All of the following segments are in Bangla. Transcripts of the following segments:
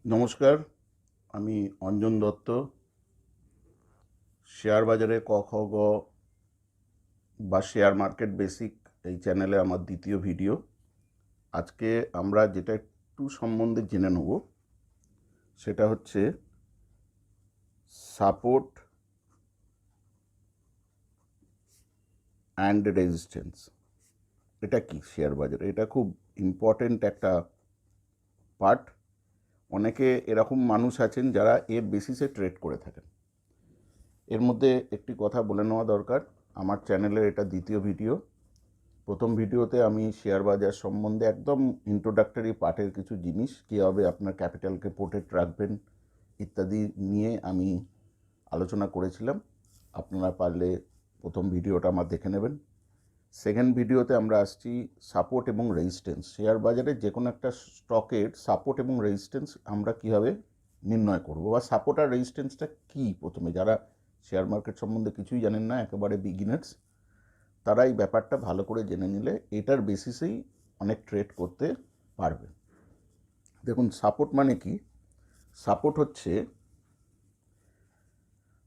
নমস্কার, আমি অঞ্জন দত্ত। শেয়ার বাজারে ক খ গ বা শেয়ার মার্কেট বেসিক এই চ্যানেলে আমার দ্বিতীয় ভিডিও। আজকে আমরা যেটা একটু সম্বন্ধে জেনে নেব সেটা হচ্ছে সাপোর্ট অ্যান্ড রেজিস্ট্যান্স। এটা কি শেয়ার বাজারে? এটা খুব ইম্পর্ট্যান্ট একটা পার্ট। অনেকে এরকম মানুষ আছেন যারা এর বেসিসে ট্রেড করে থাকেন। এর মধ্যে একটি কথা বলে নেওয়া দরকার, আমার চ্যানেলের এটা দ্বিতীয় ভিডিও। প্রথম ভিডিওতে আমি শেয়ার বাজার সম্বন্ধে একদম ইন্ট্রোডাক্টরি পার্টের কিছু জিনিস, কীভাবে আপনার ক্যাপিটালকে প্রোটেক্ট রাখবেন ইত্যাদি নিয়ে আমি আলোচনা করেছিলাম। আপনারা পারলে প্রথম ভিডিওটা আমার দেখে নেবেন। সেকেন্ড ভিডিওতে আমরা আসছি সাপোর্ট এবং রেজিস্ট্যান্স। শেয়ার বাজারে যে কোনো একটা স্টকের সাপোর্ট এবং রেজিস্ট্যান্স আমরা কীভাবে নির্ণয় করব, বা সাপোর্ট আর রেজিস্ট্যান্সটা কী, প্রথমে যারা শেয়ার মার্কেট সম্বন্ধে কিছুই জানেন না, একেবারে বিগিনার্স, তারা এই ব্যাপারটা ভালো করে জেনে নিলে এটার বেসিসেই অনেক ট্রেড করতে পারবে। দেখুন, সাপোর্ট মানে কি?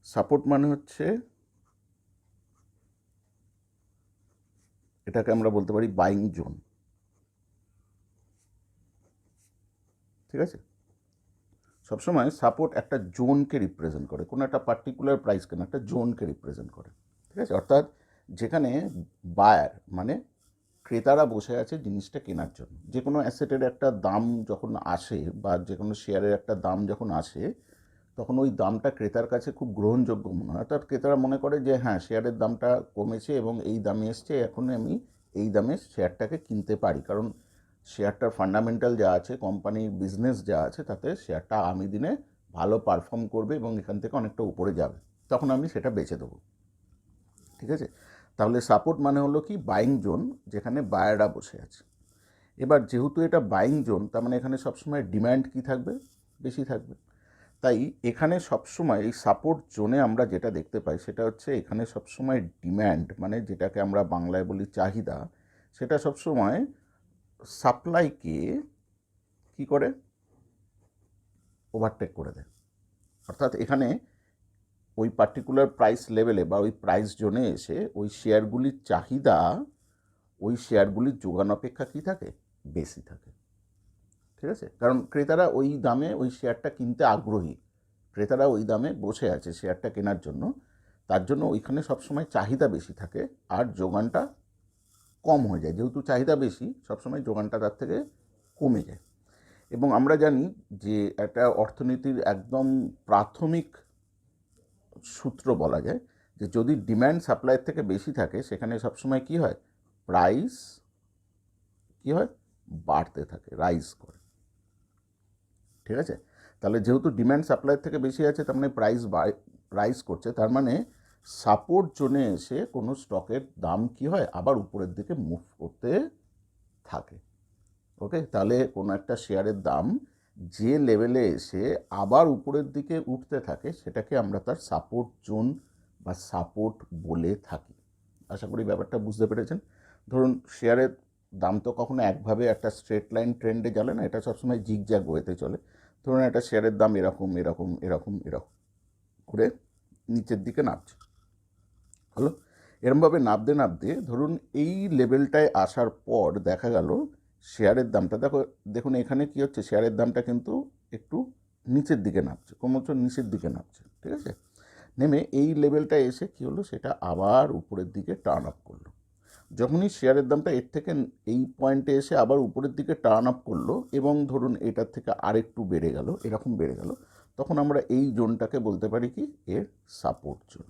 সাপোর্ট মানে হচ্ছে এটাকে আমরা বলতে পারি বাইং জোন। ঠিক আছে? সবসময় সাপোর্ট একটা জোনকে রিপ্রেজেন্ট করে, কোনো একটা পার্টিকুলার প্রাইসকে না, একটা জোনকে রিপ্রেজেন্ট করে। ঠিক আছে? অর্থাৎ যেখানে বায়ার মানে ক্রেতারা বসে আছে জিনিসটা কেনার জন্য। যে কোনো অ্যাসেটের একটা দাম যখন আসে, বা যে কোনো শেয়ারের একটা দাম যখন আসে, তখন ওই দামটা ক্রেতার কাছে খুব গ্রহণযোগ্য মনে হয়। অর্থাৎ ক্রেতারা মনে করে যে হ্যাঁ, শেয়ারের দামটা কমেছে এবং এই দামে এসছে, এখন আমি এই দামে শেয়ারটাকে কিনতে পারি, কারণ শেয়ারটার ফান্ডামেন্টাল যা আছে, কোম্পানির বিজনেস যা আছে, তাতে শেয়ারটা আগামী দিনে ভালো পারফর্ম করবে এবং এখান থেকে অনেকটা উপরে যাবে, তখন আমি সেটা বেচে দেবো। ঠিক আছে? তাহলে সাপোর্ট মানে হলো কি, বাইং জোন, যেখানে বায়াররা বসে আছে। এবার যেহেতু এটা বাইং জোন, তার মানে এখানে সবসময় ডিম্যান্ড কী থাকবে? বেশি থাকবে। তাই এখানে সবসময় এই সাপোর্ট জোনে আমরা যেটা দেখতে পাই সেটা হচ্ছে, এখানে সবসময় ডিম্যান্ড মানে যেটাকে আমরা বাংলায় বলি চাহিদা, সেটা সবসময় সাপ্লাইকে কী করে? ওভারটেক করে দেয়। অর্থাৎ এখানে ওই পার্টিকুলার প্রাইস লেভেলে বা ওই প্রাইস জোনে এসে ওই শেয়ারগুলির চাহিদা ওই শেয়ারগুলির যোগান অপেক্ষা কী থাকে? বেশি থাকে। ঠিক আছে? কারণ ক্রেতারা ওই দামে ওই শেয়ারটা কিনতে আগ্রহী, ক্রেতারা ওই দামে বসে আছে শেয়ারটা কেনার জন্য। তার জন্য ওইখানে সবসময় চাহিদা বেশি থাকে আর যোগানটা কম হয়ে যায়। যেহেতু চাহিদা বেশি, সবসময় যোগানটা তার থেকে কমে যায়। এবং আমরা জানি যে একটা অর্থনীতির একদম প্রাথমিক সূত্র বলা যায় যে যদি ডিম্যান্ড সাপ্লাইয়ের থেকে বেশি থাকে, সেখানে সবসময় কী হয়? প্রাইস কী হয়? বাড়তে থাকে, রাইজ করে। ঠিক আছে? তাহলে যেহেতু ডিম্যান্ড সাপ্লাইয়ের থেকে বেশি আছে, তার মানে রাইজ করছে, তার মানে সাপোর্ট জোনে এসে কোনো স্টকের দাম কী হয়? আবার উপরের দিকে মুভ করতে থাকে। ওকে? তাহলে কোনো একটা শেয়ারের দাম যে লেভেলে এসে আবার উপরের দিকে উঠতে থাকে, সেটাকে আমরা তার সাপোর্ট জোন বা সাপোর্ট বলে থাকি। আশা করি ব্যাপারটা বুঝতে পেরেছেন। ধরুন, শেয়ারের দাম তো কখনো একভাবে একটা স্ট্রেট লাইন ট্রেন্ডে চলে না, এটা সবসময় জিগজ্যাগ ওয়েতে চলে। ধরুন, একটা শেয়ারের দাম এরকম এরকম এরকম এরকম করে নিচের দিকে নামছে। হলো? এরমভাবে নামতে নামতে ধরুন এই লেভেলটায় আসার পর দেখা গেল শেয়ারের দামটা, দেখুন এখানে কী হচ্ছে, শেয়ারের দামটা কিন্তু একটু নিচের দিকে নামছে, ক্রমশ নিচের দিকে নামছে। ঠিক আছে? নেমে এই লেভেলটায় এসে কী হলো, সেটা আবার উপরের দিকে টার্ন আপ করলো। যখনই শেয়ারের দামটা এর থেকে এই পয়েন্টে এসে আবার উপরের দিকে টার্ন আপ করলো এবং ধরুন এটার থেকে আরেকটু বেড়ে গেল, এরকম বেড়ে গেল, তখন আমরা এই জোনটাকে বলতে পারি কি, এর সাপোর্ট জোন।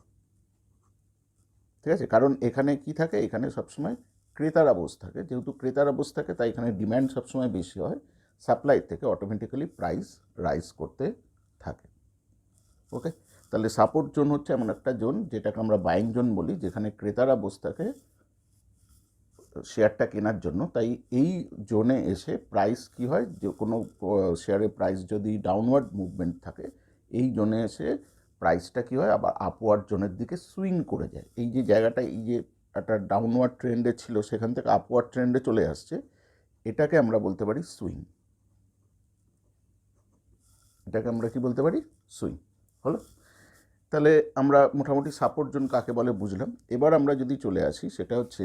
ঠিক আছে? কারণ এখানে কি থাকে? এখানে সবসময় ক্রেতারা বসে থাকে। যেহেতু ক্রেতারা বসে থাকে, তাই এখানে ডিম্যান্ড সবসময় বেশি হয়, সাপ্লাই থেকে অটোমেটিক্যালি প্রাইস রাইজ করতে থাকে। ওকে? তাহলে সাপোর্ট জোন হচ্ছে এমন একটা জোন যেটাকে আমরা বাইং জোন বলি, যেখানে ক্রেতারা বসে থাকে শেয়ারটা কেনার জন্য। তাই এই জোনে এসে প্রাইস কি হয়, যে কোনো শেয়ারের প্রাইস যদি ডাউনওয়ার্ড মুভমেন্ট থাকে, এই জোনে এসে প্রাইসটা কী হয়, আবার আপওয়ার্ড জোনের দিকে সুইং করে যায়। এই যে জায়গাটা, এই যে একটা ডাউনওয়ার্ড ট্রেন্ডে ছিল, সেখান থেকে আপওয়ার্ড ট্রেন্ডে চলে আসছে, এটাকে আমরা বলতে পারি সুইং। এটাকে আমরা কি বলতে পারি, সুইং। হলো? তাহলে আমরা মোটামুটি সাপোর্ট জোন কাকে বলে বুঝলাম। এবার আমরা যদি চলে আসি সেটা হচ্ছে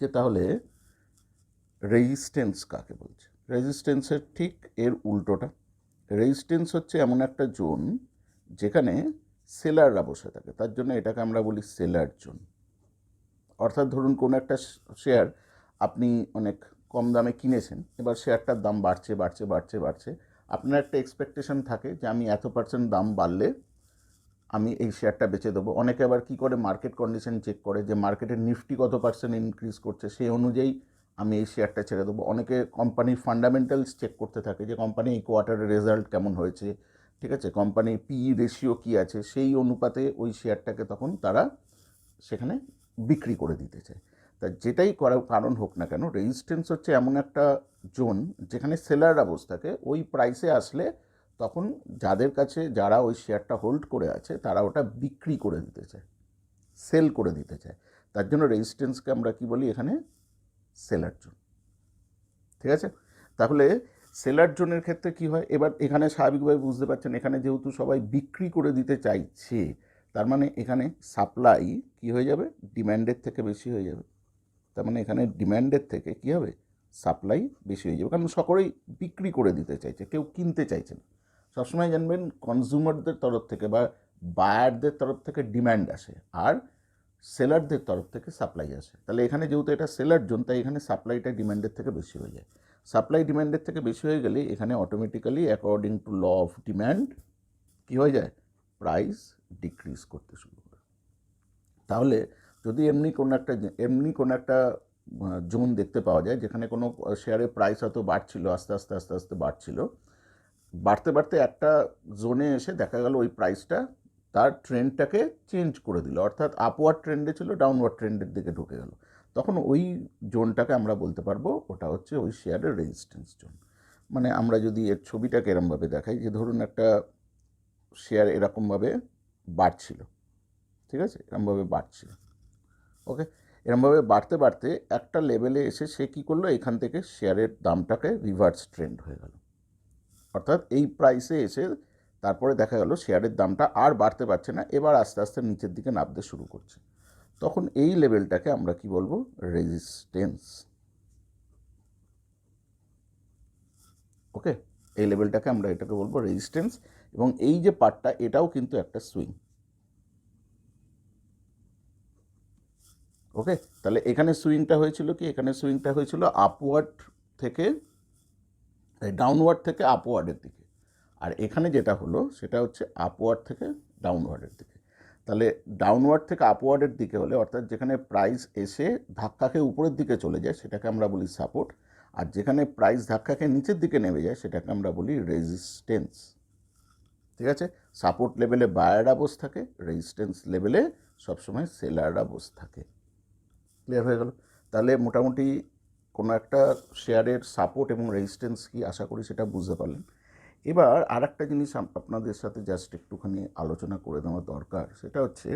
যে তাহলে রেজিস্ট্যান্স কাকে বলছে। রেজিস্ট্যান্সের ঠিক এর উল্টোটা। রেজিস্ট্যান্স হচ্ছে এমন একটা জোন যেখানে সেলাররা বসে থাকে, তার জন্য এটাকে আমরা বলি সেলার জোন। অর্থাৎ ধরুন কোনো একটা শেয়ার আপনি অনেক কম দামে কিনেছেন, এবার শেয়ারটার দাম বাড়ছে বাড়ছে বাড়ছে বাড়ছে, আপনার একটা এক্সপেকটেশন থাকে যে আমি এত পার্সেন্ট দাম বাড়লে আমি এই শেয়ারটা বেচে দেবো। অনেকে আবার কী করে, মার্কেট কন্ডিশন চেক করে যে মার্কেটের নিফটি কত পার্সেন্ট ইনক্রিজ করছে, সেই অনুযায়ী আমি এই শেয়ারটা ছেড়ে দেবো। অনেকে কোম্পানির ফান্ডামেন্টালস চেক করতে থাকে যে কোম্পানি এই কোয়ার্টারের রেজাল্ট কেমন হয়েছে, ঠিক আছে, কোম্পানির পিই রেশিও কী আছে, সেই অনুপাতে ওই শেয়ারটাকে তখন তারা সেখানে বিক্রি করে দিতে চায়। তা যেটাই করার কারণ হোক না কেন, রেজিস্ট্যান্স হচ্ছে এমন একটা জোন যেখানে সেলাররা বসে থাকে। ওই প্রাইসে আসলে তখন যাদের কাছে যারা ওই শেয়ারটা হোল্ড করে আছে তারা ওটা বিক্রি করে দিতে চায়, সেল করে দিতে চায়। তার জন্য রেজিস্ট্যান্সকে আমরা কি বলি এখানে, সেলার জোন। ঠিক আছে? তাহলে সেলার জোনের ক্ষেত্রে কি হয়, এবার এখানে স্বাভাবিকভাবে বুঝতে পারছেন এখানে যেহেতু সবাই বিক্রি করে দিতে চাইছে, তার মানে এখানে সাপ্লাই কি হয়ে যাবে, ডিম্যান্ডের থেকে বেশি হয়ে যাবে। তার মানে এখানে ডিম্যান্ডের থেকে কী হবে, সাপ্লাই বেশি হয়ে যাবে, কারণ সকলেই বিক্রি করে দিতে চাইছে, কেউ কিনতে চাইছে না। সবসময় জানবেন কনজিউমারদের তরফ থেকে বা বায়ারদের তরফ থেকে ডিম্যান্ড আসে, আর সেলারদের তরফ থেকে সাপ্লাই আসে। তাহলে এখানে যেহেতু এটা সেলার জোন, তাই এখানে সাপ্লাইটা ডিম্যান্ডের থেকে বেশি হয়ে যায়। সাপ্লাই ডিম্যান্ডের থেকে বেশি হয়ে গেলে এখানে automatically according to law of demand কী হয়ে যায়, প্রাইস ডিক্রিজ করতে শুরু করে। তাহলে যদি এমনি কোনো একটা জোন দেখতে পাওয়া যায় যেখানে কোনো শেয়ারের প্রাইস হয়তো বাড়ছিল, আস্তে আস্তে আস্তে আস্তে বাড়ছিল, বাড়তে বাড়তে একটা জোনে এসে দেখা গেল ওই প্রাইসটা তার ট্রেন্ডটাকে চেঞ্জ করে দিল, অর্থাৎ আপওয়ার্ড ট্রেন্ডে ছিল, ডাউনওয়ার্ড ট্রেন্ডের দিকে ঢুকে গেল, তখন ওই জোনটাকে আমরা বলতে পারবো ওটা হচ্ছে ওই শেয়ারের রেজিস্ট্যান্স জোন। মানে আমরা যদি এর ছবিটাকে এরমভাবে দেখাই যে ধরুন একটা শেয়ার এরকমভাবে বাড়ছিল, ঠিক আছে, এরমভাবে বাড়ছিল, ওকে, এরমভাবে বাড়তে বাড়তে একটা লেভেলে এসে সে কী করলো, এখান থেকে শেয়ারের দামটাকে রিভার্স ট্রেন্ড হয়ে গেল, অর্থাৎ এই প্রাইসে এসে তারপরে দেখা গেল শেয়ারের দামটা আর বাড়তে পারছে না, এবার আস্তে আস্তে নিচের দিকে নামতে শুরু করছে। তখন এই লেভেলটাকে আমরা কি বলবো, রেজিস্ট্যান্স। ওকে, এই লেভেলটাকে আমরা এটাকে বলবো রেজিস্ট্যান্স। এবং এই যে পার্টটা, এটাও কিন্তু একটা সুইং। ওকে, তাহলে এখানে সুইংটা হয়েছিল কি, এখানে সুইংটা হয়েছিল আপওয়ার্ড থেকে ডাউনওয়ার্ড থেকে আপওয়ার্ডের দিকে, আর এখানে যেটা হলো সেটা হচ্ছে আপওয়ার্ড থেকে ডাউনওয়ার্ডের দিকে। তাহলে ডাউনওয়ার্ড থেকে আপওয়ার্ডের দিকে হলে, অর্থাৎ যেখানে প্রাইস এসে ধাক্কা খেয়ে উপরের দিকে চলে যায় সেটাকে আমরা বলি সাপোর্ট, আর যেখানে প্রাইস ধাক্কা খেয়ে নিচের দিকে নেমে যায় সেটাকে আমরা বলি রেজিস্ট্যান্স। ঠিক আছে, সাপোর্ট লেভেলে বায়াররা বসে থাকে, রেজিস্ট্যান্স লেভেলে সবসময় সেলাররা বসে থাকে। ক্লিয়ার হয়ে গেল? তাহলে মোটামুটি কোনো একটা শেয়ারের সাপোর্ট এবং রেজিস্ট্যান্স কি, আশা করি সেটা বুঝতে পারলেন। এবার আর একটা জিনিস আপনাদের সাথে জাস্ট একটুখানি আলোচনা করে দেওয়া দরকার, সেটা হচ্ছে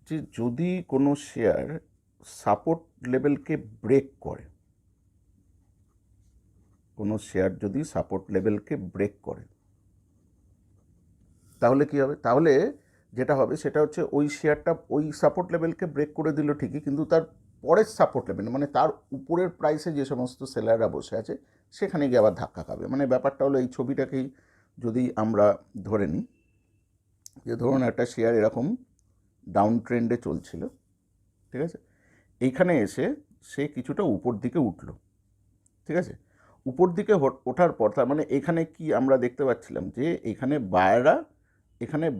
যে যদি কোনো শেয়ার সাপোর্ট লেভেলকে ব্রেক করে, কোনো শেয়ার যদি সাপোর্ট লেভেলকে ব্রেক করে তাহলে কী হবে, তাহলে যেটা হবে সেটা হচ্ছে ওই শেয়ারটা ওই সাপোর্ট লেভেলকে ব্রেক করে দিল ঠিকই, কিন্তু তার পরের সাপোর্ট লেভেল মানে তার উপরের প্রাইসে যে সমস্ত সেলাররা বসে আছে সেখানে গিয়ে আবার ধাক্কা খাবে। মানে ব্যাপারটা হলো, এই ছবিটাকেই যদি আমরা ধরে নিই যে ধরুন একটা শেয়ার এরকম ডাউন ট্রেন্ডে চলছিল, ঠিক আছে, এইখানে এসে সে কিছুটা উপর দিকে উঠলো, ঠিক আছে, উপর দিকে ওঠার পর তার মানে এখানে কি আমরা দেখতে পাচ্ছিলাম যে এখানে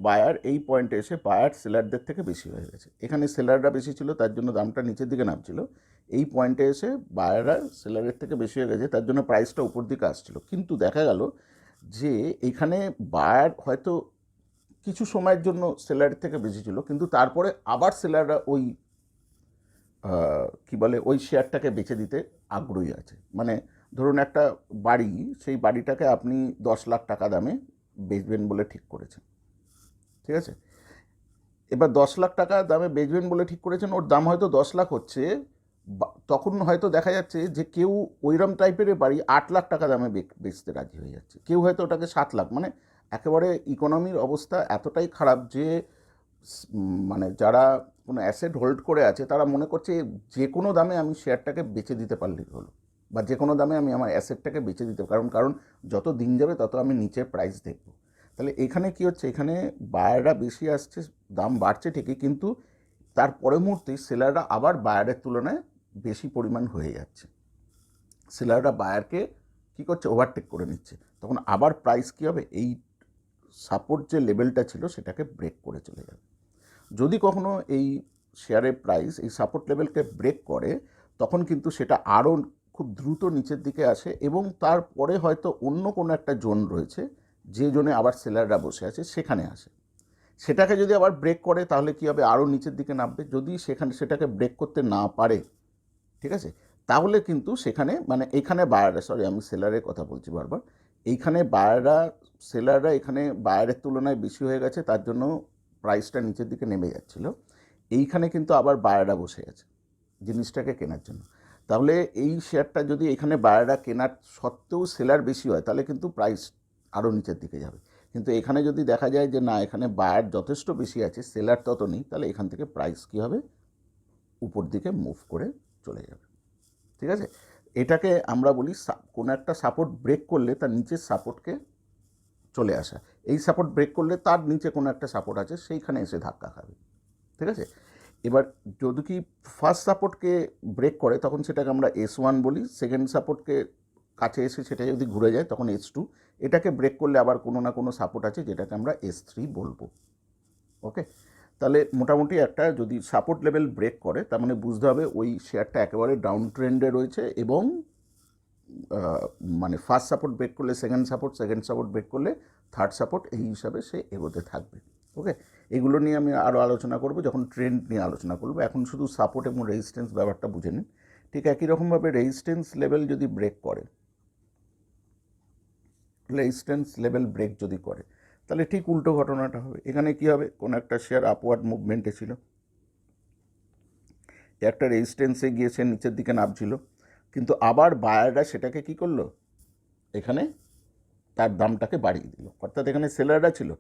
বায়ার এই পয়েন্টে এসে বায়ার সেলারদের থেকে বেশি হয়ে গেছে। এখানে সেলাররা বেশি ছিল তার জন্য দামটা নিচের দিকে নামছিল, এই পয়েন্টে এসে বায়াররা সেলারের থেকে বেশি হয়ে গেছে তার জন্য প্রাইসটা উপর দিকে আসছিল। কিন্তু দেখা গেল যে এখানে বায়ার হয়তো কিছু সময়ের জন্য সেলারের থেকে বেশি ছিল, কিন্তু তারপরে আবার সেলাররা ওই কি বলে ওই শেয়ারটাকে বেচে দিতে আগ্রহী আছে। মানে ধরুন একটা বাড়ি, সেই বাড়িটাকে আপনি 10 লাখ টাকা দামে বেচবেন বলে ঠিক করেছেন, ঠিক আছে, এবার 10 লাখ টাকা দামে বেচবেন বলে ঠিক করেছেন, ওর দাম হয়তো 10 লাখ হচ্ছে, তখন হয়তো দেখা যাচ্ছে যে কেউ ওইরকম টাইপের বাড়ি 8 লাখ টাকা দামে বেচতে রাজি হয়ে যাচ্ছে, কেউ হয়তো ওটাকে 7 লাখ, মানে একেবারে ইকোনমির অবস্থা এতটাই খারাপ যে মানে যারা কোনো অ্যাসেট হোল্ড করে আছে তারা মনে করছে যে কোনো দামে আমি শেয়ারটাকে বেচে দিতে পারলেই হলো, বা যে কোনো দামে আমি আমার অ্যাসেটটাকে বেচে দিতে, কারণ যত দিন যাবে তত আমি নিচের প্রাইস দেখব। তাহলে এখানে কি হচ্ছে, এখানে বায়াররা বেশি আসছে, দাম বাড়ছে ঠিকই, কিন্তু তার পরের মুহূর্তে সেলাররা আবার বায়ারের তুলনায় বেশি পরিমাণ হয়ে যাচ্ছে, সেলাররা বায়ারকে কী করছে, ওভারটেক করে নিচ্ছে, তখন আবার প্রাইস কী হবে, এই সাপোর্ট যে লেভেলটা ছিল সেটাকে ব্রেক করে চলে যাবে। যদি কখনো এই শেয়ারের প্রাইস এই সাপোর্ট লেভেলকে ব্রেক করে, তখন কিন্তু সেটা আরও খুব দ্রুত নিচের দিকে আসে, এবং তারপরে হয়তো অন্য কোনো একটা জোন রয়েছে যে জোনে আবার সেলাররা বসে আছে সেখানে আসে, সেটাকে যদি আবার ব্রেক করে তাহলে কী হবে, আরও নিচের দিকে নামবে। যদি সেটাকে ব্রেক করতে না পারে, ঠিক আছে, তাহলে কিন্তু সেখানে মানে এইখানে বায়াররা, সরি আমি সেলারের কথা বলছি বারবার, এইখানে সেলাররা এখানে বায়ারের তুলনায় বেশি হয়ে গেছে, তার জন্য প্রাইসটা নিচের দিকে নেমে যাচ্ছিল, এইখানে কিন্তু আবার বায়াররা বসে আছে জিনিসটাকে কেনার জন্য। তাহলে এই শেয়ারটা যদি এখানে বায়াররা কেনার সত্ত্বেও সেলার বেশি হয়, তাহলে কিন্তু প্রাইস আরও নিচের দিকে যাবে। কিন্তু এখানে যদি দেখা যায় যে না, এখানে বায়ার যথেষ্ট বেশি আছে, সেলার তত নেই, তাহলে এখান থেকে প্রাইস কী হবে, উপর দিকে মুভ করে চলে যাবে। ঠিক আছে, এটাকে আমরা বলি কোনো একটা সাপোর্ট ব্রেক করলে তার নিচের সাপোর্টকে চলে আসা, এই সাপোর্ট ব্রেক করলে তার নিচে কোনো একটা সাপোর্ট আছে সেইখানে এসে ধাক্কা খাবে। ঠিক আছে, এবার যদি কি ফার্স্ট সাপোর্টকে ব্রেক করে তখন সেটাকে আমরা S1 বলি, সেকেন্ড সাপোর্টকে কাছে এসে সেটা যদি ঘুরে যায় তখন S2, এটাকে ব্রেক করলে আবার কোনো না কোনো সাপোর্ট আছে যেটাকে আমরা S3 বলবো। ওকে, তাহলে মোটামুটি একটা যদি সাপোর্ট লেভেল ব্রেক করে তার মানে বুঝতে হবে ওই শেয়ারটা একেবারে ডাউন ট্রেন্ডে রয়েছে, এবং মানে ফার্স্ট সাপোর্ট ব্রেক করলে সেকেন্ড সাপোর্ট ব্রেক করলে থার্ড সাপোর্ট, এই হিসাবে সে এগোতে থাকবে। ওকে, এগুলো নিয়ে আমি আরও আলোচনা করব যখন ট্রেন্ড নিয়ে আলোচনা করব। এখন শুধু সাপোর্ট এবং রেজিস্ট্যান্স ব্যাপারটা বুঝে নিন। ঠিক একই রকমভাবে রেজিস্ট্যান্স লেভেল যদি ব্রেক করে, যদি করে তাহলে ঠিক উল্টো ঘটনাটা হবে। এখানে কি হবে, কোনো একটা শেয়ার আপওয়ার্ড মুভমেন্টে ছিল, একটা রেজিস্ট্যান্সে গিয়েছে, নিচের দিকে নামছিল, কিন্তু আবার বায়াররা সেটাকে কি করলো, এখানে তার দামটাকে বাড়িয়ে দিল। অর্থাৎ এখানে সেলাররা ছিল,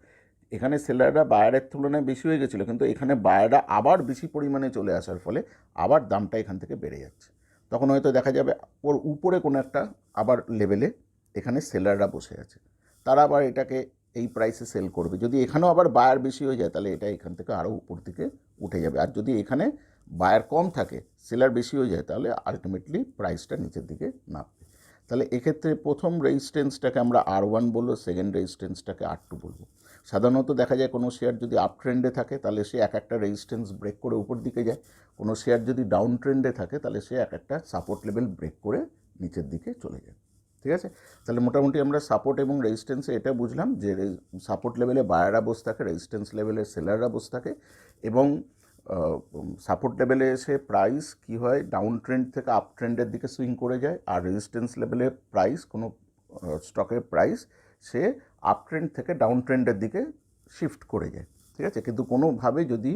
এখানে সেলাররা বায়ারের তুলনায় বেশি হয়ে গেছিলো, কিন্তু এখানে বায়াররা আবার বেশি পরিমাণে চলে আসার ফলে আবার দামটা এখান থেকে বেড়ে যাচ্ছে। তখন হয়তো দেখা যাবে ওর উপরে কোনো একটা আবার লেভেলে এখানে সেলাররা বসে আছে, তারা আবার এটাকে এই প্রাইসে সেল করবে। যদি এখানেও আবার বায়ার বেশি হয়ে যায় তাহলে এটা এখান থেকে আরও উপর দিকে উঠে যাবে, আর যদি এখানে বায়ার কম থাকে, সেলার বেশি হয়ে যায়, তাহলে আলটিমেটলি প্রাইসটা নিচের দিকে নামবে। তাহলে এক্ষেত্রে প্রথম রেজিস্ট্যান্সটাকে আমরা R1 বলবো, সেকেন্ড রেজিস্ট্যান্সটাকে R2 বলবো। সাধারণত দেখা যায় কোনো শেয়ার যদি আপ ট্রেন্ডে থাকে তাহলে সে এক একটা রেজিস্ট্যান্স ব্রেক করে উপর দিকে যায়, কোনো শেয়ার যদি ডাউন ট্রেন্ডে থাকে তাহলে সে এক একটা সাপোর্ট লেভেল ব্রেক করে নিচের দিকে চলে যায়। ঠিক আছে, তাহলে মোটামুটি আমরা সাপোর্ট এবং রেজিস্ট্যান্সে এটা বুঝলাম যে সাপোর্ট লেভেলে বায়াররা বসে থাকে, রেজিস্ট্যান্স লেভেলে সেলাররা বসে থাকে, এবং সাপোর্ট লেভেলে এসে প্রাইস কি হয়, ডাউন ট্রেন্ড থেকে আপ ট্রেন্ডের দিকে সুইং করে যায়, আর রেজিস্ট্যান্স লেভেলে প্রাইস কোনো স্টকের প্রাইস সে আপ ট্রেন্ড থেকে ডাউন ট্রেন্ডের দিকে শিফট করে যায়। ঠিক আছে, কিন্তু কোনোভাবে যদি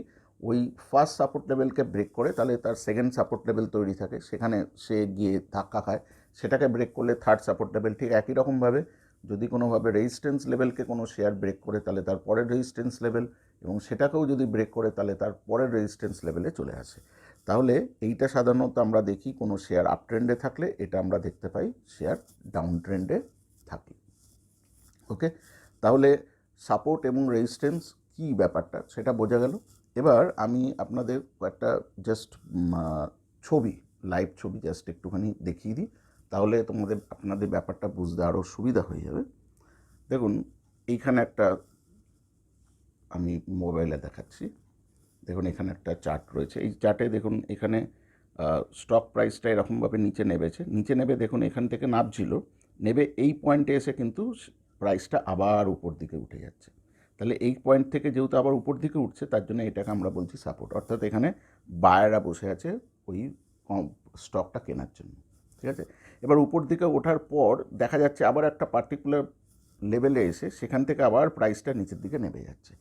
ওই ফার্স্ট সাপোর্ট লেভেলকে ব্রেক করে তাহলে তার সেকেন্ড সাপোর্ট লেভেল তৈরি থাকে, সেখানে সে গিয়ে ধাক্কা খায়, সেটাকে ব্রেক করলে থার্ড সাপোর্ট লেভেল। ঠিক একই রকমভাবে যদি কোনোভাবে রেজিস্ট্যান্স লেভেলকে কোনো শেয়ার ব্রেক করে তাহলে তার পরের রেজিস্ট্যান্স লেভেল, এবং সেটাকেও যদি ব্রেক করে তাহলে তার পরের রেজিস্ট্যান্স লেভেলে চলে আসে। তাহলে এইটা সাধারণত আমরা দেখি কোনো শেয়ার আপ ট্রেন্ডে থাকলে, এটা আমরা দেখতে পাই শেয়ার ডাউন ট্রেন্ডে থাকলে। ওকে, তাহলে সাপোর্ট এবং রেজিস্ট্যান্স কী ব্যাপারটা সেটা বোঝা গেল। এবার আমি আপনাদের একটা জাস্ট ছবি, লাইভ ছবি জাস্ট একটুখানি দেখিয়ে দিই, তাহলে আপনাদের ব্যাপারটা বুঝতে আরও সুবিধা হয়ে যাবে। দেখুন এইখানে একটা আমি মোবাইলে দেখাচ্ছি, দেখুন এখানে একটা চার্ট রয়েছে, এই চার্টে দেখুন এখানে স্টক প্রাইসটা এরকমভাবে নিচে নেবে, দেখুন এখান থেকে নামছিল, নেবে এই পয়েন্টে এসে কিন্তু প্রাইসটা আবার উপর দিকে উঠে যাচ্ছে। তাহলে এই পয়েন্ট থেকে যেহেতু আবার উপর দিকে উঠছে তার জন্য এটাকে আমরা বলছি সাপোর্ট, অর্থাৎ এখানে বায়াররা বসে আছে ওই স্টকটা কেনার জন্য। ঠিক আছে, এবার উপর দিকে ওঠার পর দেখা যাচ্ছে আবার একটা পার্টিকুলার লেভেলে এসে সেখান থেকে আবার প্রাইসটা নিচের দিকে নেমে যাচ্ছে।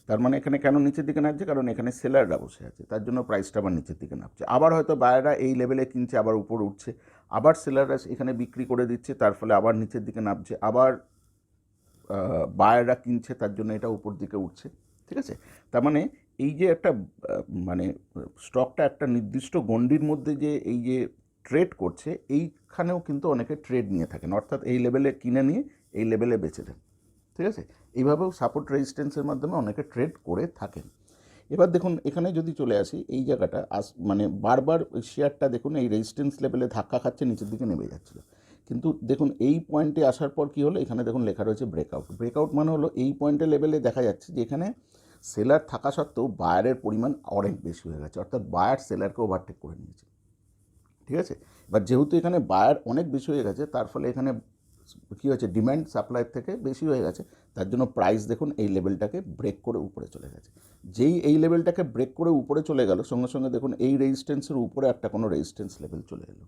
তার মানে এখানে কেন নিচের দিকে নামছে, কারণ এখানে সেলাররা বসে আছে, তার জন্য প্রাইসটা আবার নিচের দিকে নামছে। আবার হয়তো বায়াররা এই লেভেলে কিনছে, আবার উপর উঠছে, আবার সেলাররা এখানে বিক্রি করে দিচ্ছে, তার ফলে আবার নিচের দিকে নামছে, আবার বায়াররা কিনছে, তার জন্য এটা উপর দিকে উঠছে। ঠিক আছে, তার মানে এই যে একটা মানে স্টকটা একটা নির্দিষ্ট গণ্ডির মধ্যে যে এই যে ট্রেড করছে, এইখানেও কিন্তু অনেকে ট্রেড নিয়ে থাকেন, অর্থাৎ এই লেভেলে কিনে নিয়ে এই লেভেলে বেচে দেন। ঠিক আছে, এইভাবেও সাপোর্ট রেজিস্ট্যান্সের মাধ্যমে অনেকে ট্রেড করে থাকেন। এবার দেখুন এখানে যদি চলে আসি, এই জায়গাটা মানে বারবার ওই শেয়ারটা দেখুন এই রেজিস্ট্যান্স লেভেলে ধাক্কা খাচ্ছে, নিচের দিকে নেমে যাচ্ছিল, কিন্তু দেখুন এই পয়েন্টে আসার পর কী হলো, এখানে দেখুন লেখা রয়েছে ব্রেকআউট। ব্রেকআউট মানে হলো এই পয়েন্টের লেভেলে দেখা যাচ্ছে যে এখানে সেলার থাকা সত্ত্বেও বায়ারের পরিমাণ অনেক বেশি হয়ে গেছে, অর্থাৎ বায়ার সেলারকে ওভারটেক করে নিয়েছে। ঠিক আছে, এবার যেহেতু এখানে বায়ার অনেক বেশি হয়ে গেছে, তার ফলে এখানে কী হয়েছে, ডিম্যান্ড সাপ্লাইয়ের থেকে বেশি হয়ে গেছে, তার জন্য প্রাইস দেখুন এই লেভেলটাকে ব্রেক করে উপরে চলে গেছে। যেই এই লেভেলটাকে ব্রেক করে উপরে চলে গেল, সঙ্গে সঙ্গে দেখুন এই রেজিস্ট্যান্সের উপরে একটা কোনো রেজিস্ট্যান্স লেভেল চলে এলো,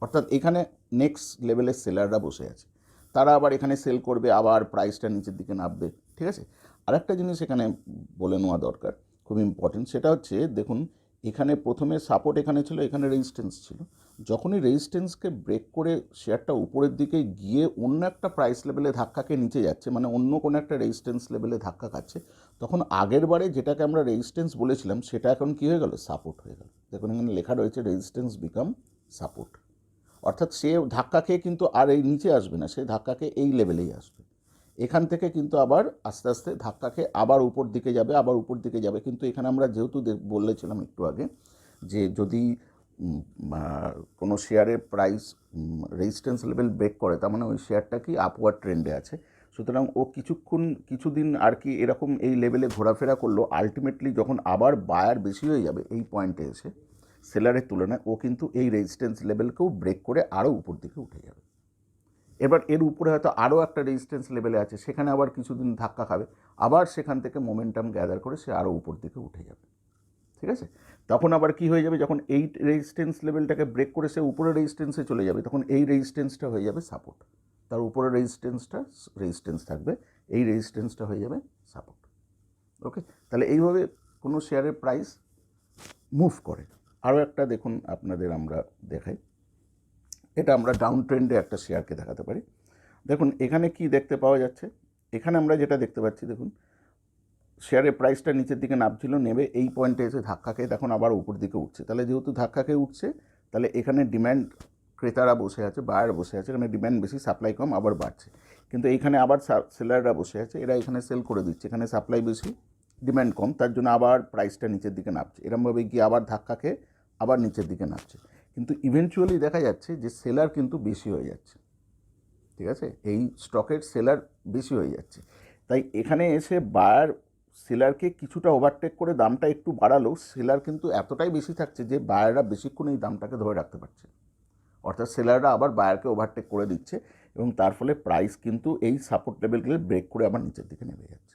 অর্থাৎ এখানে নেক্সট লেভেলের সেলাররা বসে আছে, তারা আবার এখানে সেল করবে, আবার প্রাইসটা নিচের দিকে নামবে। ঠিক আছে, আরেকটা জিনিস এখানে বলে নেওয়া দরকার, খুব ইম্পর্টেন্ট, সেটা হচ্ছে দেখুন এখানে প্রথমে সাপোর্ট এখানে ছিল, এখানে রেজিস্ট্যান্স ছিল, যখনই রেজিস্ট্যান্সকে ব্রেক করে শেয়ারটা উপরের দিকে গিয়ে অন্য একটা প্রাইস লেভেলে ধাক্কাকে নিচে যাচ্ছে, মানে অন্য কোনো একটা রেজিস্ট্যান্স লেভেলে ধাক্কা খাচ্ছে, তখন আগের বারে যেটাকে আমরা রেজিস্ট্যান্স বলেছিলাম সেটা এখন কী হয়ে গেল, সাপোর্ট হয়ে গেল। দেখুন এখানে লেখা রয়েছে রেজিস্ট্যান্স বিকাম সাপোর্ট, অর্থাৎ সে ধাক্কা খেয়ে কিন্তু আর এই নিচে আসবে না, সে ধাক্কা খেয়ে এই লেভেলেই আসবে, এখান থেকে কিন্তু আবার আস্তে আস্তে ধাক্কা খেয়ে আবার উপর দিকে যাবে, আবার উপর দিকে যাবে। কিন্তু এখানে আমরা যেহেতু বলেছিলাম একটু আগে যে যদি কোনো শেয়ারের প্রাইস রেজিস্ট্যান্স লেভেল ব্রেক করে, তার মানে ওই শেয়ারটা কি আপওয়ার্ড ট্রেন্ডে আছে, সুতরাং ও কিছুদিন আর কি এরকম এই লেভেলে ঘোরাফেরা করলো, আলটিমেটলি যখন আবার বায়ার বেশি হয়ে যাবে এই পয়েন্টে এসে সেলারের তুলনায়, ও কিন্তু এই রেজিস্ট্যান্স লেভেলকেও ব্রেক করে আরও উপর দিকে উঠে যাবে। এবার এর উপরে হয়তো আরও একটা রেজিস্ট্যান্স লেভেলে আছে, সেখানে আবার কিছুদিন ধাক্কা খাবে, আবার সেখান থেকে মোমেন্টাম গ্যাদার করে সে আরও উপর দিকে উঠে যাবে। ঠিক আছে, তখন আবার কি হয়ে যাবে, যখন এই রেজিস্ট্যান্স লেভেলটাকে ব্রেক করে সে উপরে রেজিস্ট্যান্সে চলে যাবে, তখন এই রেজিস্ট্যান্সটা হয়ে যাবে সাপোর্ট, তার উপরে রেজিস্ট্যান্স থাকবে, এই রেজিস্ট্যান্সটা হয়ে যাবে সাপোর্ট। ওকে, তাহলে এইভাবে কোনো শেয়ারের প্রাইস মুভ করে। আরও একটা দেখুন আপনাদের আমরা দেখাই, এটা আমরা ডাউন ট্রেন্ডে একটা শেয়ারকে দেখাতে পারি। দেখুন এখানে কি দেখতে পাওয়া যাচ্ছে, এখানে আমরা যেটা দেখতে পাচ্ছি, দেখুন শেয়ারের প্রাইসটা নিচের দিকে নামছিল, নেবে এই পয়েন্টে এসে ধাক্কা খেয়ে তখন আবার উপর দিকে উঠছে, তাহলে যেহেতু ধাক্কা খেয়ে উঠছে, তাহলে এখানে ডিম্যান্ড, ক্রেতারা বসে আছে, বায়ার বসে আছে, এখানে ডিম্যান্ড বেশি, সাপ্লাই কম, আবার বাড়ছে। কিন্তু এইখানে আবার সেলাররা বসে আছে, এরা এখানে সেল করে দিচ্ছে, এখানে সাপ্লাই বেশি, ডিম্যান্ড কম, তার জন্য আবার প্রাইসটা নিচের দিকে নামছে, এরমভাবে গিয়ে আবার ধাক্কা খেয়ে আবার নিচের দিকে নামছে। কিন্তু ইভেনচুয়ালি দেখা যাচ্ছে যে সেলার কিন্তু বেশি হয়ে যাচ্ছে। ঠিক আছে, এই স্টকের সেলার বেশি হয়ে যাচ্ছে, তাই এখানে এসে বায়ার সেলারকে কিছুটা ওভারটেক করে দামটা একটু বাড়ালেও সেলার কিন্তু এতটাই বেশি থাকছে যে বায়াররা বেশিক্ষণ এই দামটাকে ধরে রাখতে পারছে, অর্থাৎ সেলাররা আবার বায়ারকে ওভারটেক করে দিচ্ছে, এবং তার ফলে প্রাইস কিন্তু এই সাপোর্ট লেভেলগুলো ব্রেক করে আবার নিচের দিকে নেমে যাচ্ছে।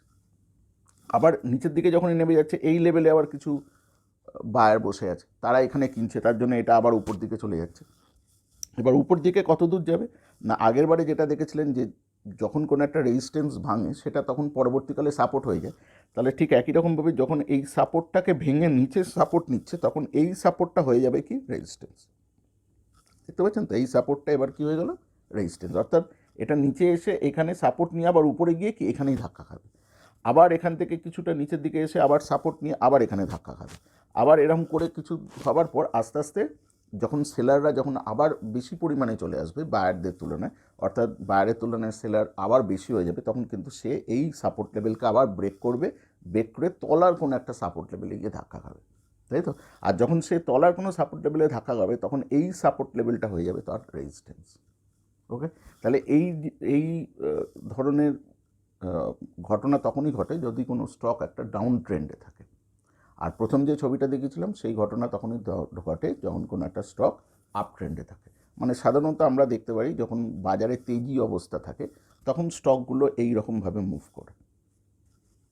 আবার নিচের দিকে যখনই নেমে যাচ্ছে, এই লেভেলে আবার কিছু বায়ার বসে আছে, তারা এখানে কিনছে, তার জন্য এটা আবার উপর দিকে চলে যাচ্ছে। এবার উপর দিকে কত দূর যাবে না, আগের বারে যেটা দেখেছিলেন যে যখন কোনো একটা রেজিস্ট্যান্স ভাঙে সেটা তখন পরবর্তীকালে সাপোর্ট হয়ে যায়, তাহলে ঠিক একই রকমভাবে যখন এই সাপোর্টটাকে ভেঙে নিচে সাপোর্ট নিচ্ছে, তখন এই সাপোর্টটা হয়ে যাবে কি, রেজিস্ট্যান্স। দেখতে পাচ্ছেন তো, এই সাপোর্টটা এবার কি হয়ে গেল, রেজিস্ট্যান্স, অর্থাৎ এটা নিচে এসে এখানে সাপোর্ট নিয়ে আবার উপরে গিয়ে কি এখানেই ধাক্কা খাবে, আবার এখান থেকে কিছুটা নিচের দিকে এসে আবার সাপোর্ট নিয়ে আবার এখানে ধাক্কা খাবে, আবার এরকম করে কিছু হবার পর আস্তে আস্তে যখন সেলাররা যখন আবার বেশি পরিমাণে চলে আসবে বায়ারদের তুলনায়, অর্থাৎ বায়ারের তুলনায় সেলার আবার বেশি হয়ে যাবে, তখন কিন্তু সে এই সাপোর্ট লেভেলকে আবার ব্রেক করবে, ব্রেক করে তলার কোনো একটা সাপোর্ট লেভেলে গিয়ে ধাক্কা খাবে, তাই তো। আর যখন সে তলার কোনো সাপোর্ট লেভেলে ধাক্কা খাবে, তখন এই সাপোর্ট লেভেলটা হয়ে যাবে তার রেজিস্ট্যান্স। ওকে, তাহলে এই ধরনের ঘটনা তখনই ঘটে যদি কোনো স্টক একটা ডাউন ট্রেন্ডে থাকে। আর প্রথম যে ছবিটা দেখেছিলাম সেই ঘটনা তখনই ঘটে যখন কোনো একটা স্টক আপ ট্রেন্ডে থাকে। মানে সাধারণত আমরা দেখতে পারি যখন বাজারে তেজি অবস্থা থাকে তখন স্টকগুলো এই রকমভাবে মুভ করে,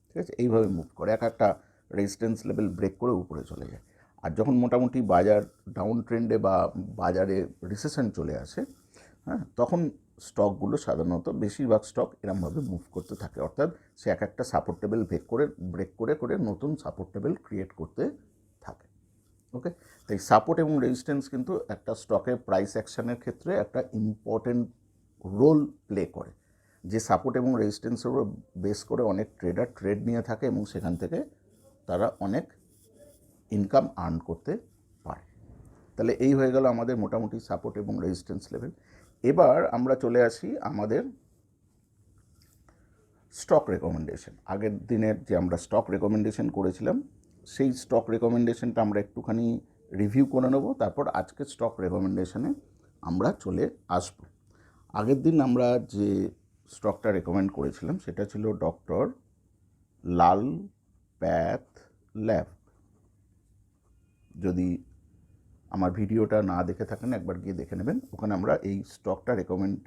ঠিক আছে, এইভাবে মুভ করে, একটা রেজিস্ট্যান্স লেভেল ব্রেক করে উপরে চলে যায়। আর যখন মোটামুটি বাজার ডাউন ট্রেন্ডে বা বাজারে রিসেশন চলে আসে, হ্যাঁ, তখন স্টকগুলো সাধারণত বেশিরভাগ স্টক এরমভাবে মুভ করতে থাকে, অর্থাৎ সে এক একটা সাপোর্ট টেবিল ব্রেক করে নতুন সাপোর্ট টেবিল ক্রিয়েট করতে থাকে। ওকে, তাই সাপোর্ট এবং রেজিস্ট্যান্স কিন্তু একটা স্টকের প্রাইস অ্যাকশনের ক্ষেত্রে একটা ইম্পর্টেন্ট রোল প্লে করে। যে সাপোর্ট এবং রেজিস্ট্যান্সের উপর বেস করে অনেক ট্রেডার ট্রেড নিয়ে থাকে এবং সেখান থেকে তারা অনেক ইনকাম আর্ন করতে পারে। তাহলে এই হয়ে গেল আমাদের মোটামুটি সাপোর্ট এবং রেজিস্ট্যান্স লেভেল। এবার আমরা চলে আসি আমাদের স্টক রেকমেন্ডেশন। আগের দিনের যে আমরা স্টক রেকমেন্ডেশন করেছিলাম সেই স্টক রেকমেন্ডেশনটা আমরা একটুখানি রিভিউ করে নেব, তারপর আজকের স্টক রেকমেন্ডেশনে আমরা চলে আসব। আগের দিন আমরা যে স্টকটা রেকমেন্ড করেছিলাম সেটা ছিল ডক্টর লাল প্যাথ ল্যাব। যদি আমার ভিডিওটা না দেখে থাকেন একবার গিয়ে দেখে নেবেন, ওখানে আমরা এই স্টকটা রেকমেন্ড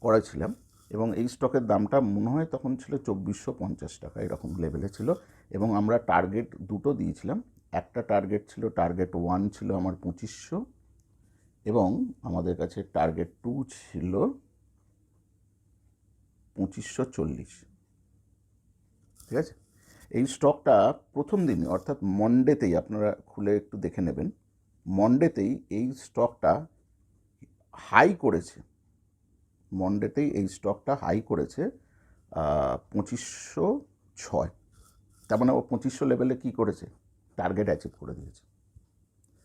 করেছিলাম এবং এই স্টকের দামটা মনে হয় তখন ছিল 2450 টাকা এরকম লেভেলে ছিল এবং আমরা টার্গেট দুটো দিয়েছিলাম। একটা টার্গেট ছিল, টার্গেট 1 ছিল আমার 2500 এবং আমাদের কাছে টার্গেট 2 ছিল 2540। ঠিক আছে, এই স্টকটা প্রথম দিনই অর্থাৎ মন্ডেতেই, আপনারা খুলে একটু দেখে নেবেন, মন্ডেতেই এই স্টকটা হাই করেছে। মন্ডেতেই এই স্টকটা হাই করেছে 2506। তার মানে ও 2500 লেভেলে কী করেছে, টার্গেট অ্যাচিভ করে দিয়েছে।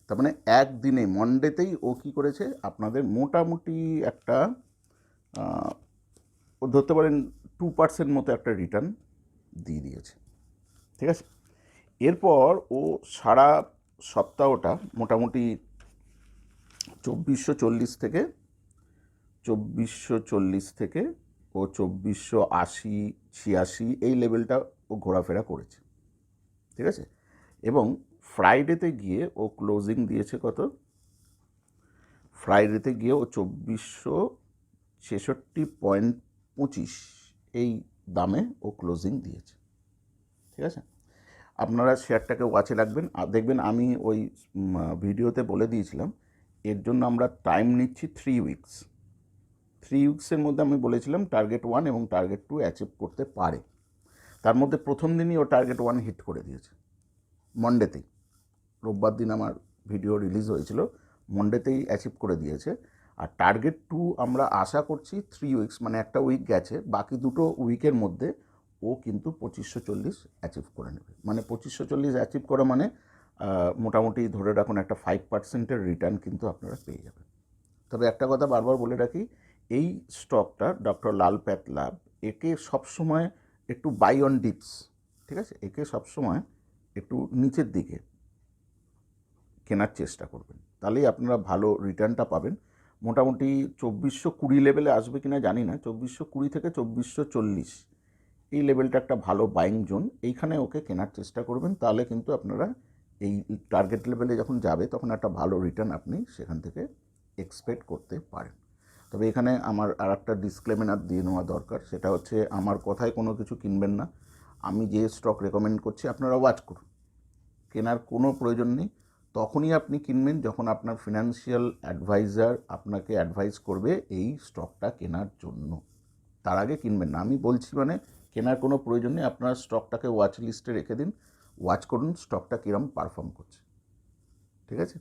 তার মানে একদিনে মন্ডেতেই ও কী করেছে, আপনাদের মোটামুটি একটা ও ধরতে পারেন 2% মতো একটা রিটার্ন দিয়ে দিয়েছে। ঠিক আছে, এরপর ও সারা সপ্তাহটা মোটামুটি 2440 থেকে ও 2480-86 এই লেভেলটা ও ঘোরাফেরা করেছে। ঠিক আছে, এবং ফ্রাইডেতে গিয়ে ও ক্লোজিং দিয়েছে কত, ফ্রাইডেতে গিয়ে ও 2466.25 এই দামে ও ক্লোজিং দিয়েছে। ঠিক আছে, আপনারা শেয়ারটাকে ওয়াচে রাখবেন। আর দেখবেন আমি ওই ভিডিওতে বলে দিয়েছিলাম এর জন্য আমরা টাইম নিচ্ছি 3 উইকস। 3 উইকসের মধ্যে আমি বলেছিলাম টার্গেট 1 এবং টার্গেট 2 অ্যাচিভ করতে পারে। তার মধ্যে প্রথম দিনই ও টার্গেট 1 হিট করে দিয়েছে মন্ডেতেই। রোববার দিন আমার ভিডিও রিলিজ হয়েছিল, মন্ডেতেই অ্যাচিভ করে দিয়েছে। আর টার্গেট 2 আমরা আশা করছি 3 উইকস, মানে একটা উইক গেছে, বাকি দুটো উইকের মধ্যে ও কিন্তু 2540 অ্যাচিভ করে নেবে। মানে 2540 অ্যাচিভ করা মানে মোটামুটি ধরে রাখুন একটা 5%-এর রিটার্ন কিন্তু আপনারা পেয়ে যাবেন। তবে একটা কথা বারবার বলে রাখি, এই স্টকটা ডক্টর লাল প্যাথ ল্যাব, একে সবসময় একটু বাই অন ডিপস, ঠিক আছে, একে সবসময় একটু নিচের দিকে কেনার চেষ্টা করবেন, তাহলেই আপনারা ভালো রিটার্নটা পাবেন। মোটামুটি 2420 লেভেলে আসবে কিনা জানি না, 2420 থেকে 2440 এই লেভেলটা একটা ভালো বাইং জোন, এইখানে ওকে কেনার চেষ্টা করবেন। তাহলে কিন্তু আপনারা এই টার্গেট লেভেলে যখন যাবে তখন একটা ভালো রিটার্ন আপনি সেখান থেকে এক্সপেক্ট করতে পারেন। তবে এখানে আমার আর একটা ডিসক্লেমার দিয়ে নেওয়া দরকার, সেটা হচ্ছে আমার কথায় কোনো কিছু কিনবেন না। আমি যে স্টক রেকমেন্ড করছি আপনারা ওয়াচ করুন, কেনার কোনো প্রয়োজন নেই। তখনই আপনি কিনবেন যখন আপনার ফিনান্সিয়াল অ্যাডভাইজার আপনাকে অ্যাডভাইস করবে এই স্টকটা কেনার জন্য, তার আগে কিনবেন না। আমি বলছি মানে কেনার কোনো প্রয়োজন নেই, আপনার স্টকটাকে ওয়াচ লিস্টে রেখে দিন, ওয়াচ করুন স্টকটা কীরকম পারফর্ম করছে। ঠিক আছে,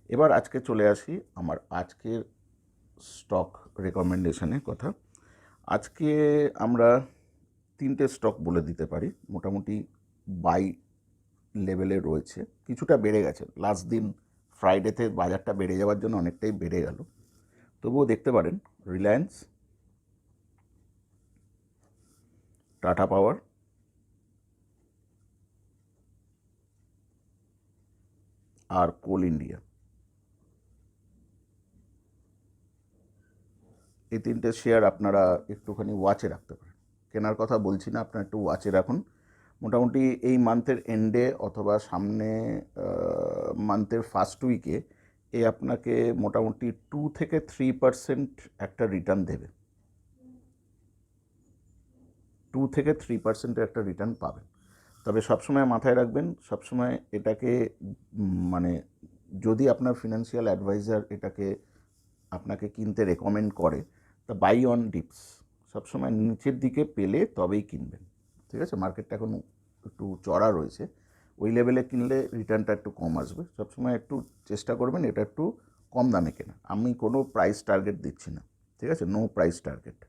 এবার আজকে চলে আসি আমার আজকের স্টক রেকমেন্ডেশনের কথা। আজকে আমরা 3টে স্টক বলে দিতে পারি, মোটামুটি বাই লেভেলে রয়েছে, কিছুটা বেড়ে গেছে লাস্ট দিন ফ্রাইডেতে, বাজারটা বেড়ে যাওয়ার জন্য অনেকটাই বেড়ে গেল। তবুও দেখতে পারেন রিলায়েন্স, টাটা পাওয়ার, আর কোল ইন্ডিয়া, এই 3টে শেয়ার আপনারা একটুখানি ওয়াচে রাখতে পারেন। কেনার কথা বলছি না, আপনারা একটু ওয়াচে রাখুন। মোটামুটি এই মান্থের এন্ডে অথবা সামনে মান্থের ফার্স্ট উইকে এ আপনাকে মোটামুটি 2 থেকে 3% একটা রিটার্ন দেবে, 2 থেকে 3%-এর একটা রিটার্ন পাবেন। তবে সবসময় মাথায় রাখবেন, সবসময় এটাকে মানে যদি আপনার ফিনান্সিয়াল অ্যাডভাইজার এটাকে আপনাকে কিনতে রেকমেন্ড করে, তা বাই অন ডিপস, সবসময় নিচের দিকে পেলে তবেই কিনবেন, ঠিক আছে। মার্কেটটা এখন একটু চড়া রয়েছে, ওই লেভেলে কিনলে রিটার্নটা একটু কম আসবে। সবসময় একটু চেষ্টা করবেন এটা একটু কম দামে কেনা। আমি কোনো প্রাইস টার্গেট দিচ্ছি না, ঠিক আছে, নো প্রাইস টার্গেট,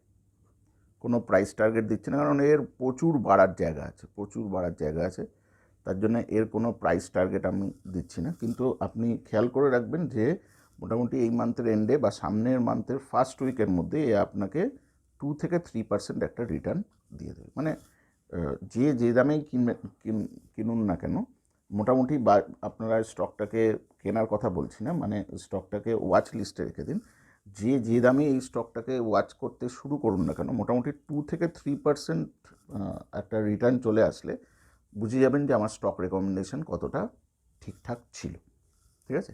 কোনো প্রাইস টার্গেট দিচ্ছি না, কারণ এর প্রচুর বাড়ার জায়গা আছে, প্রচুর বাড়ার জায়গা আছে, তার জন্য এর কোনো প্রাইস টার্গেট আমি দিচ্ছি না। কিন্তু আপনি খেয়াল করে রাখবেন যে মোটামুটি এই মান্থের এন্ডে বা সামনের মান্থের ফার্স্ট উইকের মধ্যে এ আপনাকে 2-3% একটা রিটার্ন দিয়ে দেবে। মানে যে দামেই কিনুন না কেন, মোটামুটি বা আপনারা স্টকটাকে কেনার কথা বলছি না, মানে স্টকটাকে ওয়াচ লিস্টে রেখে দিন। যে দামে এই স্টকটাকে ওয়াচ করতে শুরু করুন না কেন, মোটামুটি 2-3% একটা রিটার্ন চলে আসলে বুঝে যাবেন যে আমার স্টক রেকমেন্ডেশন কতটা ঠিকঠাক ছিল, ঠিক আছে।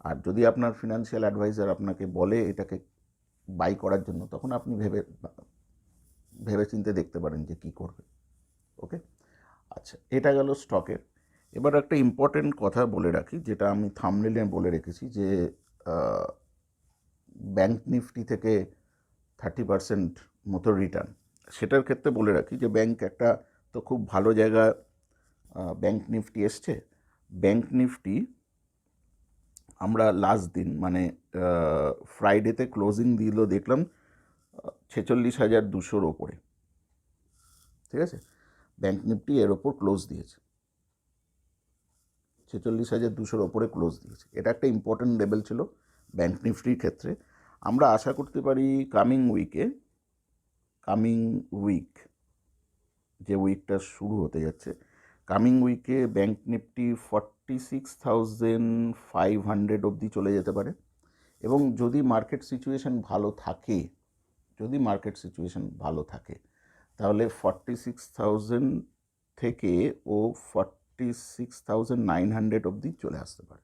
আর যদি আপনার ফিনান্সিয়াল অ্যাডভাইজার আপনাকে বলে এটাকে বাই করার জন্য, তখন আপনি ভেবে চিন্তে দেখতে পারেন যে কী করবে। ওকে, আচ্ছা, এটা গেল স্টকের। এবার একটা ইম্পর্টেন্ট কথা বলে রাখি, যেটা আমি থাম্বনেইলে বলে রেখেছি, যে ব্যাংক নিফটি থেকে 30% মতো রিটার্ন। সেটার ক্ষেত্রে বলে রাখি যে ব্যাংক একটা তো খুব ভালো জায়গা, ব্যাংক নিফটি এসছে। ব্যাংক নিফটি আমরা লাস্ট দিন মানে ফ্রাইডেতে ক্লোজিং দিল দেখলাম 46,200-র ওপরে, ঠিক আছে। ব্যাংক নিফটি এর ওপর ক্লোজ দিয়েছে, 46,200-র ওপরে ক্লোজ দিয়েছে। এটা একটা ইম্পর্টেন্ট লেভেল ছিল ব্যাংক নিফটির ক্ষেত্রে। আমরা আশা করতে পারি কামিং উইক, যে উইকটা শুরু হতে যাচ্ছে, কামিং উইকে ব্যাংক নিফটি 46,500 অবধি চলে যেতে পারে। এবং যদি মার্কেট সিচুয়েশন ভালো থাকে তাহলে 46,000 থেকে ও 46,900 অবধি চলে আসতে পারে।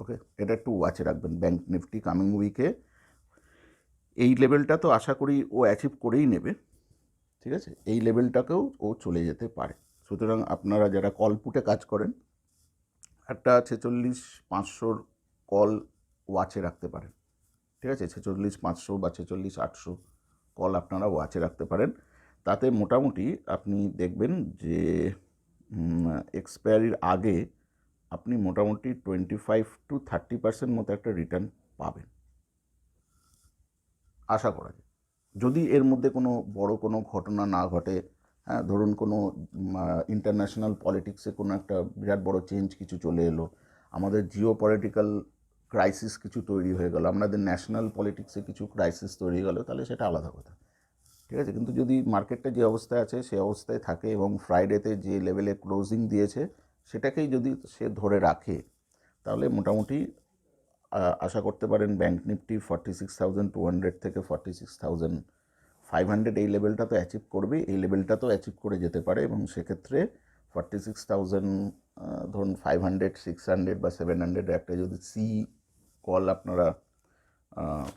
ওকে, এটা একটু ওয়াচে রাখবেন। ব্যাংক নিফটি কামিং উইকে এই লেভেলটা তো আশা করি ও অ্যাচিভ করেই নেবে, ঠিক আছে। এই লেভেলটাকেও ও চলে যেতে পারে। সুতরাং আপনারা যারা কল পুটে কাজ করেন, একটা 46,500 কল ওয়াচে রাখতে পারেন, ঠিক আছে। 46,500 বা 46,800 কল আপনারা ওয়াচে রাখতে পারেন। তাতে মোটামুটি আপনি দেখবেন যে এক্সপায়ারির আগে আপনি মোটামুটি 25-30% মতো একটা রিটার্ন পাবেন, আশা করা যায়, যদি এর মধ্যে কোনো বড় কোনো ঘটনা না ঘটে। হ্যাঁ, ধরুন কোনো ইন্টারন্যাশনাল পলিটিক্সে কোনো একটা বিরাট বড় চেঞ্জ কিছু চলে এলো, আমাদের জিও পলিটিক্যাল ক্রাইসিস কিছু তৈরি হয়ে গেল, আমাদের ন্যাশনাল পলিটিক্সে কিছু ক্রাইসিস তৈরি হয়ে গেলো, তাহলে সেটা আলাদা কথা, ঠিক আছে। কিন্তু যদি মার্কেটটা যে অবস্থায় আছে সেই অবস্থায় থাকে এবং ফ্রাইডেতে যে লেভেলে ক্লোজিং দিয়েছে সেটাকেই যদি সে ধরে রাখে, তাহলে মোটামুটি আশা করতে পারেন ব্যাংক নিফটি 46,200 থেকে 46,500 এই লেভেলটা তো অ্যাচিভ করবে, এই লেভেলটা তো অ্যাচিভ করে যেতে পারে। এবং সেক্ষেত্রে 46,000 ধরুন 500, 600 বা 700 একটা যদি কল আপনারা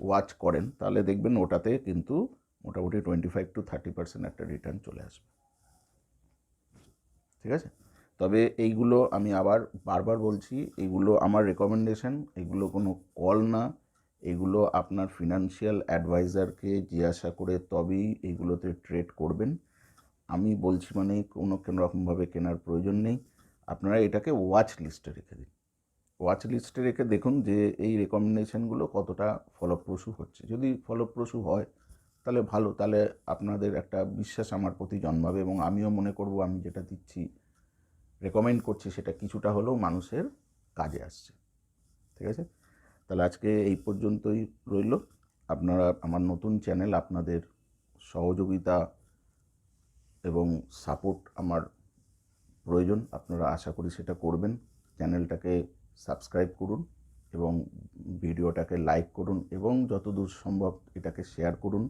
ওয়াচ করেন, তাহলে দেখবেন ওটাতে কিন্তু মোটামুটি 25-30% একটা রিটার্ন চলে আসবে, ঠিক আছে। তবে এইগুলো আমি আবার বারবার বলছি, এগুলো আমার রেকমেন্ডেশন, এগুলো কোনো কল না, এগুলো আপনার ফিনান্সিয়াল অ্যাডভাইজারকে জিজ্ঞাসা করে তবেই এইগুলোতে ট্রেড করবেন। আমি বলছি মানে কোনো রকমভাবে কেনার প্রয়োজন নেই। আপনারা এটাকে ওয়াচ লিস্টে রেখে দিন, ওয়াচ লিস্টে রেখে দেখুন যে এই রেকমেন্ডেশনগুলো কতটা ফলপ্রসূ হচ্ছে। যদি ফলপ্রসূ হয় তাহলে ভালো, তাহলে আপনাদের একটা বিশ্বাস আমার প্রতি জন্মাবে এবং আমিও মনে করব আমি যেটা দিচ্ছি, রেকমেন্ড করছি, সেটা কিছুটা হলেও মানুষের কাজে আসছে, ঠিক আছে। তাহলে আজকে এই পর্যন্তই রইল। আপনারা আমার নতুন চ্যানেল, আপনাদের সহযোগিতা এবং সাপোর্ট আমার প্রয়োজন, আপনারা আশা করি সেটা করবেন। চ্যানেলটাকে সাবস্ক্রাইব করুন এবং ভিডিওটাকে লাইক করুন এবং যতদূর সম্ভব এটাকে শেয়ার করুন,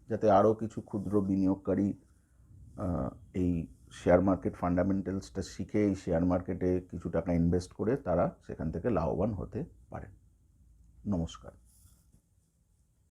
যাতে আরও কিছু ক্ষুদ্র বিনিয়োগকারী এই শেয়ার মার্কেট ফান্ডামেন্টালসটা শিখে এই শেয়ার মার্কেটে কিছু টাকা ইনভেস্ট করে তারা সেখান থেকে লাভবান হতে পারে। নমস্কার।